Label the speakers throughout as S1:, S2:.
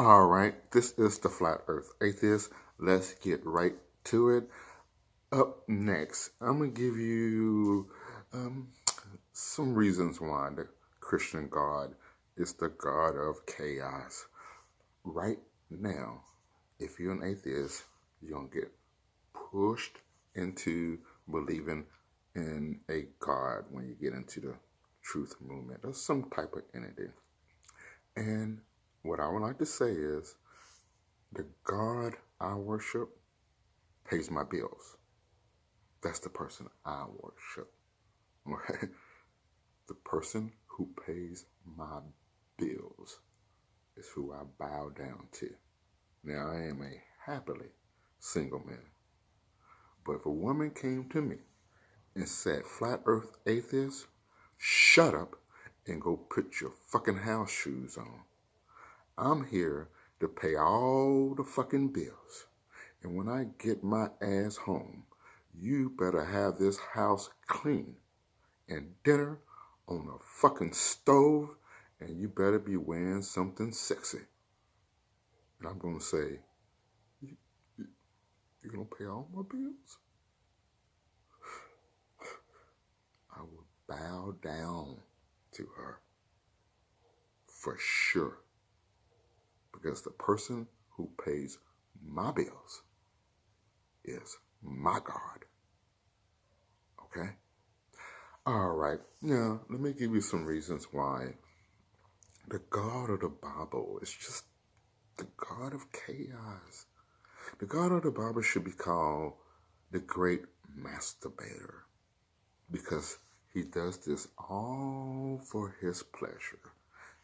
S1: All right, this is the Flat Earth Atheist. Let's get right to it. Up next, I'm going to give you some reasons why the Christian God is the God of chaos. Right now, if you're an atheist, you're going to get pushed into believing in a God when you get into the truth movement or some type of entity. And what I would like to say is, the God I worship pays my bills. That's the person I worship. Okay? The person who pays my bills is who I bow down to. Now, I am a happily single man. But if a woman came to me and said, Flat Earth Atheist, shut up and go put your fucking house shoes on. I'm here to pay all the fucking bills. And when I get my ass home, you better have this house clean and dinner on a fucking stove, and you better be wearing something sexy. And I'm going to say, you're going to pay all my bills? I will bow down to her for sure. Because the person who pays my bills is my God. Okay? All right. Now, let me give you some reasons why the God of the Bible is just the God of chaos. The God of the Bible should be called the great masturbator, because he does this all for his pleasure.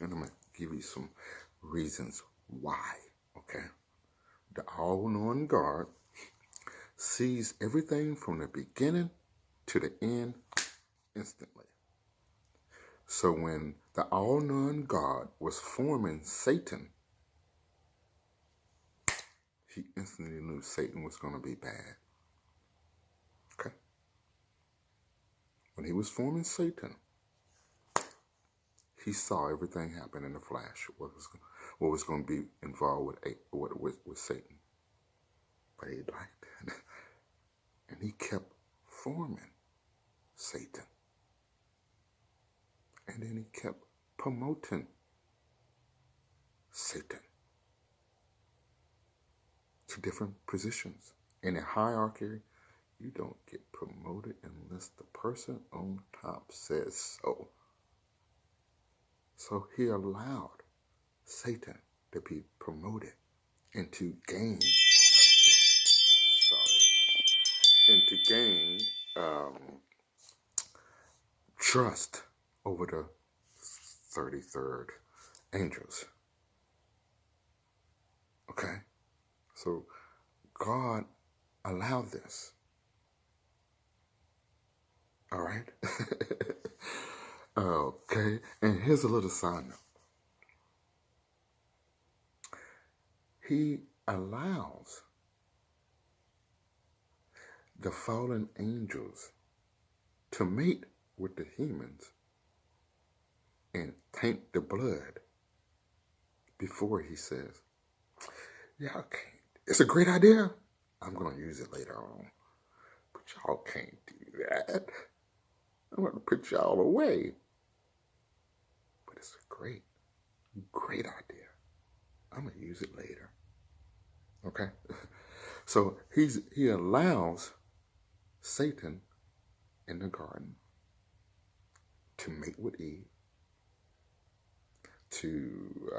S1: And I'm going to give you some reasons why, okay? The all-knowing God sees everything from the beginning to the end instantly. So when the all-knowing God was forming Satan, he instantly knew Satan was going to be bad. Okay? When he was forming Satan, he saw everything happen in a flash. What was going to be involved with Satan. But he liked it. And he kept forming Satan. And then he kept promoting Satan to different positions. In a hierarchy, you don't get promoted unless the person on top says so. So he allowed Satan to be promoted and to gain, trust over the 33rd angels. Okay? So God allowed this. All right? Okay. And here's a little side note. He allows the fallen angels to mate with the humans and taint the blood before he says, yeah, okay, it's a great idea. I'm going to use it later on. But y'all can't do that. I'm going to put y'all away. But it's a great idea. I'm going to use it later. Okay? So he allows Satan in the garden to mate with Eve, to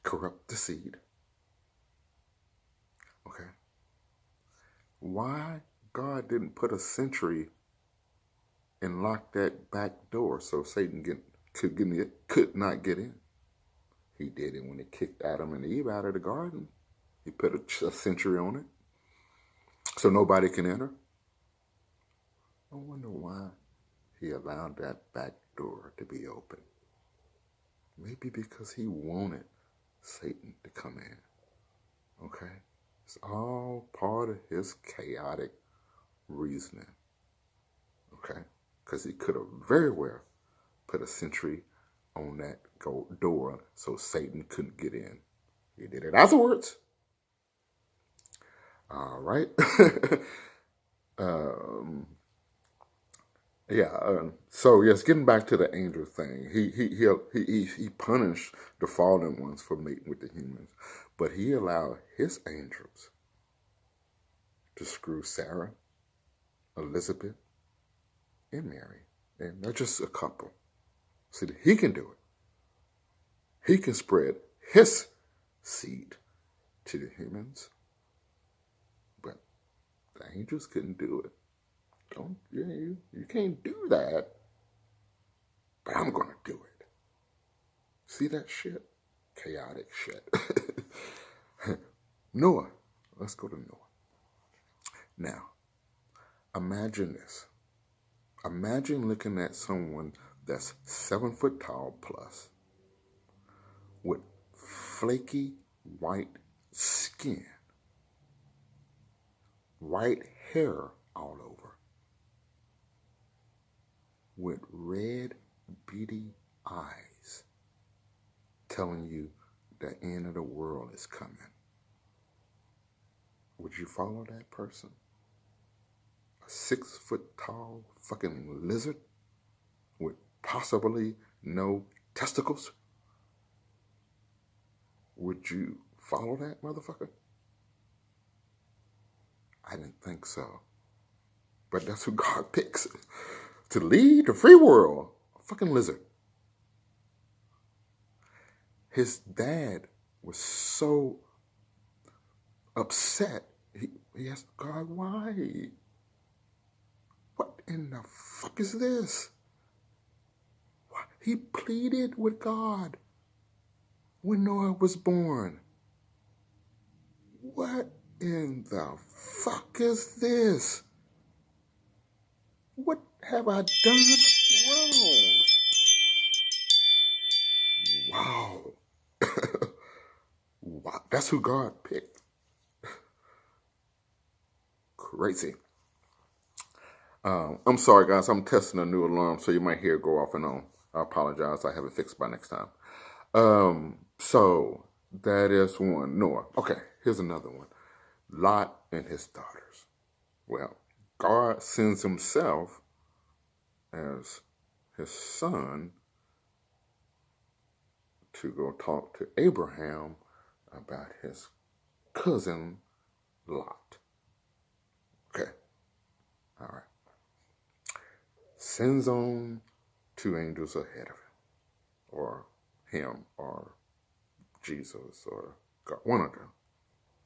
S1: corrupt the seed. Okay? Why God didn't put a sentry and lock that back door so Satan could not get in? He did it when he kicked Adam and Eve out of the garden. He put a sentry on it so nobody can enter. I wonder why he allowed that back door to be open. Maybe because he wanted Satan to come in. Okay? It's all part of his chaotic reasoning. Okay? Because he could have very well put a sentry on that door so Satan couldn't get in. He did it afterwards. All right. um, yeah. So yes, getting back to the angel thing, he punished the fallen ones for mating with the humans, but he allowed his angels to screw Sarah, Elizabeth, and Mary, and they're just a couple. See, he can do it. He can spread his seed to the humans, but the angels couldn't do it. Don't you can't do that. But I'm gonna do it. See that shit? Chaotic shit. Noah. Let's go to Noah. Now, imagine this. Imagine looking at someone that's 7 foot tall plus with flaky white skin, white hair all over, with red beady eyes, telling you the end of the world is coming. Would you follow that person? A 6 foot tall fucking lizard with possibly no testicles? Would you follow that motherfucker? I didn't think so. But that's who God picks to lead the free world. A fucking lizard. His dad was so upset. He asked God, why? What in the fuck is this? He pleaded with God when Noah was born. What in the fuck is this? What have I done wrong? Wow. Wow. That's who God picked. Crazy. I'm sorry, guys. I'm testing a new alarm, so you might hear it go off and on. I apologize. I have it fixed by next time. So that is one. Noah. Okay, here's another one. Lot and his daughters. Well, God sends himself as his son to go talk to Abraham about his cousin Lot. Okay. All right. Sends on 2 angels ahead of him, or him, or Jesus, or God, one of them.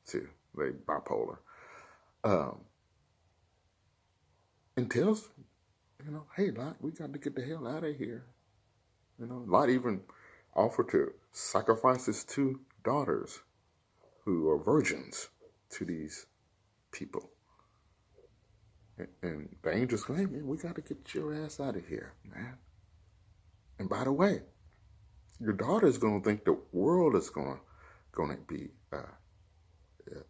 S1: Two. They bipolar. And tells, hey, Lot, we got to get the hell out of here. Lot even offered to sacrifice his 2 daughters who are virgins to these people. And the angels go, hey, man, we got to get your ass out of here, man. And by the way, your daughter's going to think the world is going to be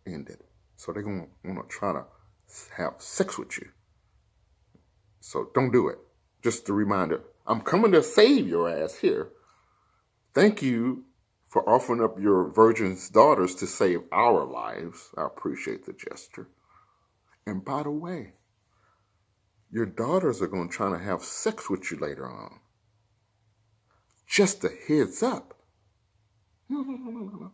S1: ended. So they're going to want to try to have sex with you. So don't do it. Just a reminder, I'm coming to save your ass here. Thank you for offering up your virgin's daughters to save our lives. I appreciate the gesture. And by the way, your daughters are going to try to have sex with you later on. Just a heads up. No.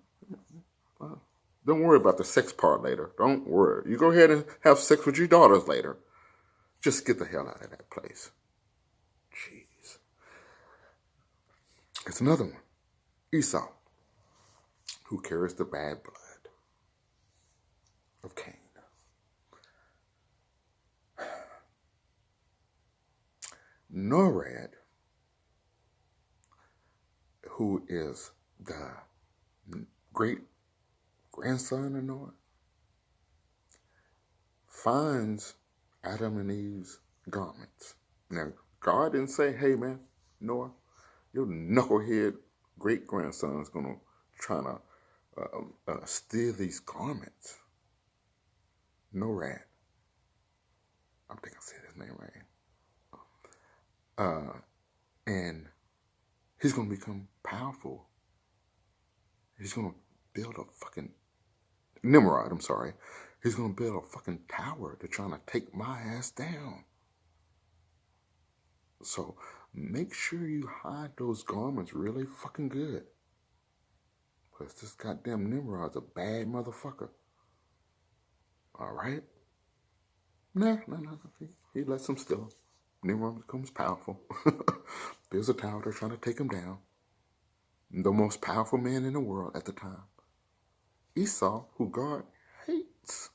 S1: Don't worry about the sex part later. Don't worry. You go ahead and have sex with your daughters later. Just get the hell out of that place. Jeez. It's another one. Esau, who carries the bad blood of Cain. Norad, who is the great grandson of Noah, finds Adam and Eve's garments. Now, God didn't say, hey, man, Noah, your knucklehead great-grandson is going to try to steal these garments. Norad. I think I said his name right. And he's going to become powerful. He's going to build a fucking Nimrod, I'm sorry. He's going to build a fucking tower to trying to take my ass down. So make sure you hide those garments really fucking good. Because this goddamn Nimrod's a bad motherfucker. Alright? Nah. He lets him still. Nimrod becomes powerful. Builds a tower, they're trying to take him down. The most powerful man in the world at the time. Esau, who God hates.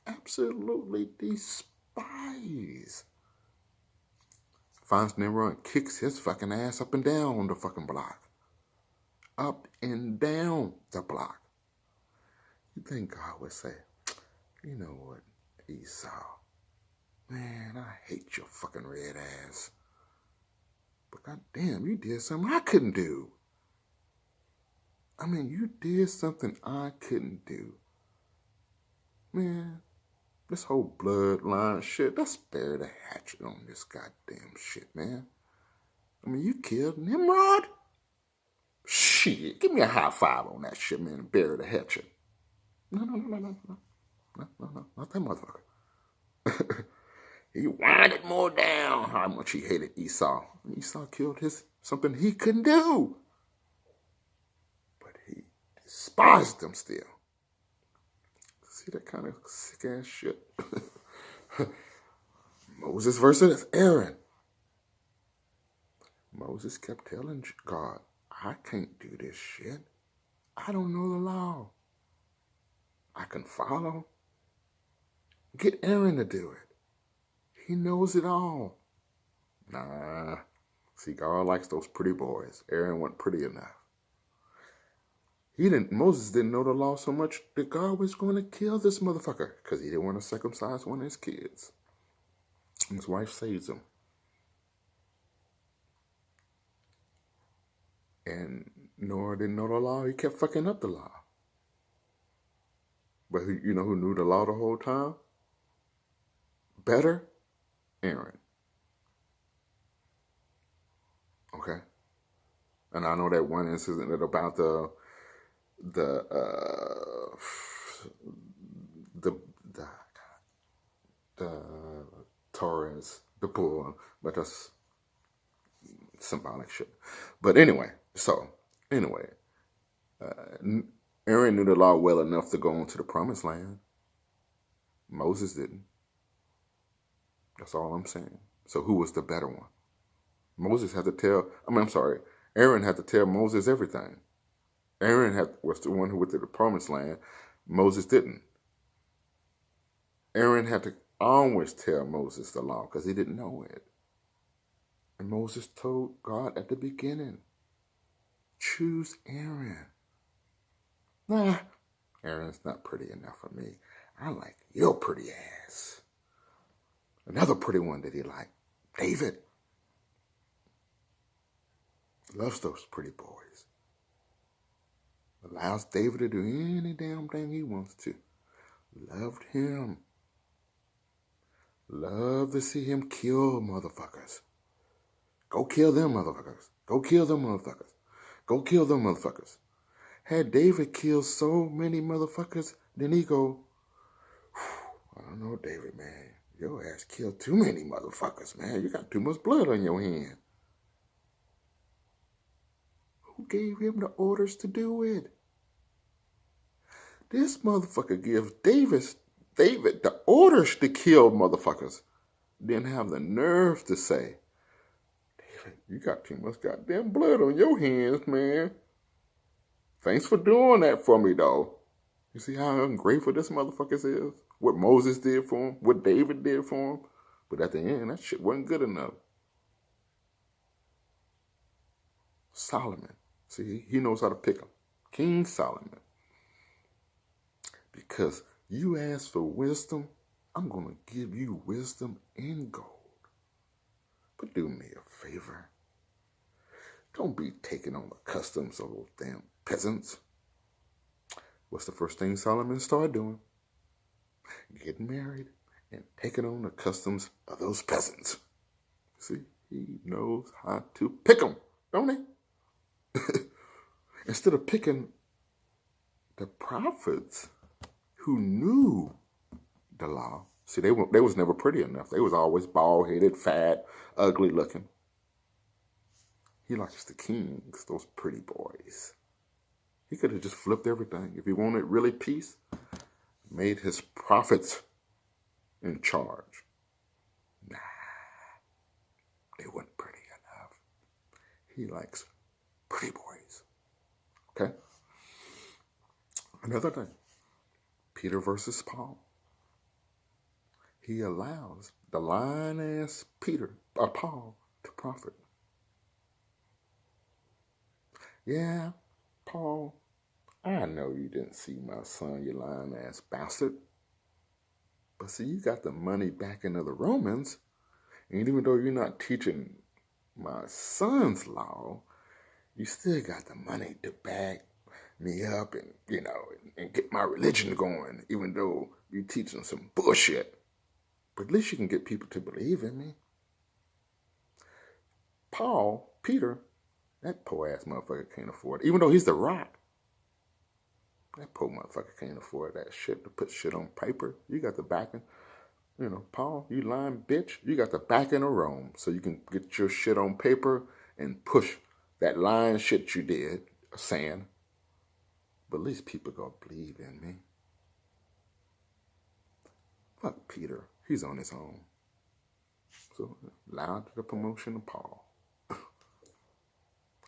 S1: Absolutely despise. Finds Nimrod and kicks his fucking ass up and down on the fucking block. Up and down the block. You think God would say, you know what, Esau, man, I hate your fucking red ass. But goddamn, you did something I couldn't do. I mean, you did something I couldn't do. Man, this whole bloodline shit, let's bury the hatchet on this goddamn shit, man. I mean, you killed Nimrod? Shit, give me a high five on that shit, man, and bury the hatchet. No, not that motherfucker. He winded more down how much he hated Esau. Esau killed something he couldn't do. But he despised him still. See that kind of sick ass shit? Moses versus Aaron. Moses kept telling God, I can't do this shit. I don't know the law. I can follow. Get Aaron to do it. He knows it all. Nah. See, God likes those pretty boys. Aaron wasn't pretty enough. Moses didn't know the law so much that God was going to kill this motherfucker because he didn't want to circumcise one of his kids. His wife saves him. And Noah didn't know the law. He kept fucking up the law. But you know who knew the law the whole time? Better? Aaron. Okay? And I know that one incident about the Torres, the bull, but that's symbolic shit. But anyway, Aaron knew the law well enough to go into the promised land. Moses didn't. That's all I'm saying. So who was the better one? Aaron had to tell Moses everything. Aaron was the one who went to the promised land. Moses didn't. Aaron had to always tell Moses the law because he didn't know it. And Moses told God at the beginning, choose Aaron. Nah, Aaron's not pretty enough for me. I like your pretty ass. Another pretty one that he liked, David. Loves those pretty boys. Allows David to do any damn thing he wants to. Loved him. Love to see him kill motherfuckers. Go kill them motherfuckers. Go kill them motherfuckers. Go kill them motherfuckers. Had David killed so many motherfuckers, then he go, I don't know, David, man. Your ass killed too many motherfuckers, man. You got too much blood on your hand. Who gave him the orders to do it? This motherfucker gives David the orders to kill motherfuckers. Then have the nerve to say, David, you got too much goddamn blood on your hands, man. Thanks for doing that for me, though. You see how ungrateful this motherfucker is? What Moses did for him, what David did for him. But at the end, that shit wasn't good enough. Solomon. See, he knows how to pick him. King Solomon. Because you ask for wisdom, I'm going to give you wisdom in gold. But do me a favor. Don't be taking on the customs of those damn peasants. What's the first thing Solomon started doing? Getting married and taking on the customs of those peasants. See, he knows how to pick them, don't he? Instead of picking the prophets who knew the law, see, they was never pretty enough. They was always bald-headed, fat, ugly looking. He likes the kings, those pretty boys. He could have just flipped everything. If he wanted really peace, made his prophets in charge. Nah, they weren't pretty enough. He likes pretty boys. Okay? Another thing, Peter versus Paul. He allows the lying-ass Paul to profit. Yeah, Paul, I know you didn't see my son, you lying-ass bastard. But see, you got the money backing of the Romans, and even though you're not teaching my son's law, you still got the money to back me up and, and get my religion going, even though you're teaching some bullshit. But at least you can get people to believe in me. Peter, that poor ass motherfucker can't afford it. Even though he's the rock, that poor motherfucker can't afford that shit to put shit on paper. You got the backing. Paul, you lying bitch. You got the backing of Rome, so you can get your shit on paper and push that lying shit you did, saying. But at least people gonna believe in me. Fuck Peter. He's on his own. So, loud to the promotion of Paul.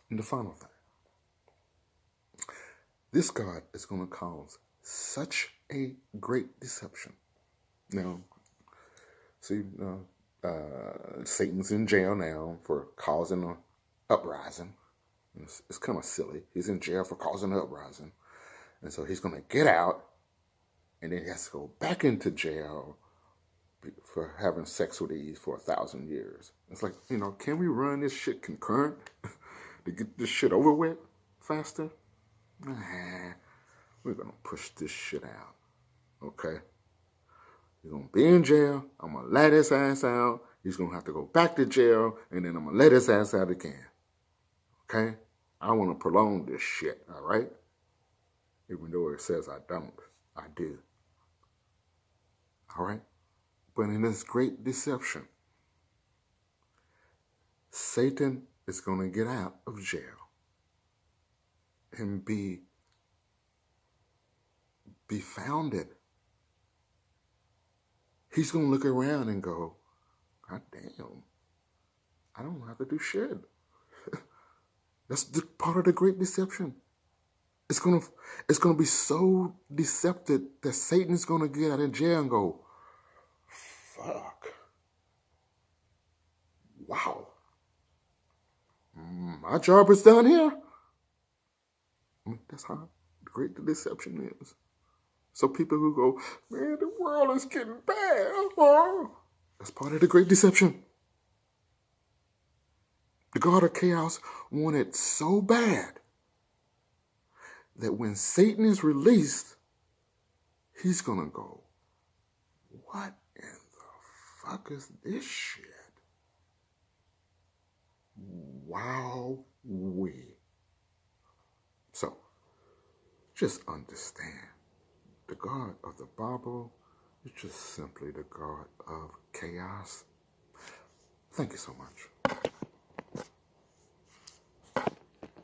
S1: And the final thing. This God is going to cause such a great deception. Now, see, Satan's in jail now for causing an uprising. It's kind of silly. He's in jail for causing an uprising. And so he's going to get out, and then he has to go back into jail for having sex with Eve for 1,000 years. It's like, can we run this shit concurrent to get this shit over with faster? Nah, we're going to push this shit out, okay? He's going to be in jail. I'm going to let his ass out. He's going to have to go back to jail, and then I'm going to let his ass out again, okay? I want to prolong this shit, all right? Even though it says I don't, I do, all right? But in this great deception, Satan is going to get out of jail and be founded. He's going to look around and go, God damn, I don't have to do shit. That's part of the great deception. It's gonna be so deceptive that Satan's going to get out of jail and go, fuck. Wow. My job is done here. That's how great the deception is. So people who go, man, the world is getting bad. Oh. That's part of the great deception. The God of chaos wanted so bad that when Satan is released, he's going to go, what in the fuck is this shit? Wow-wee. So, just understand, the God of the Bible is just simply the God of chaos. Thank you so much.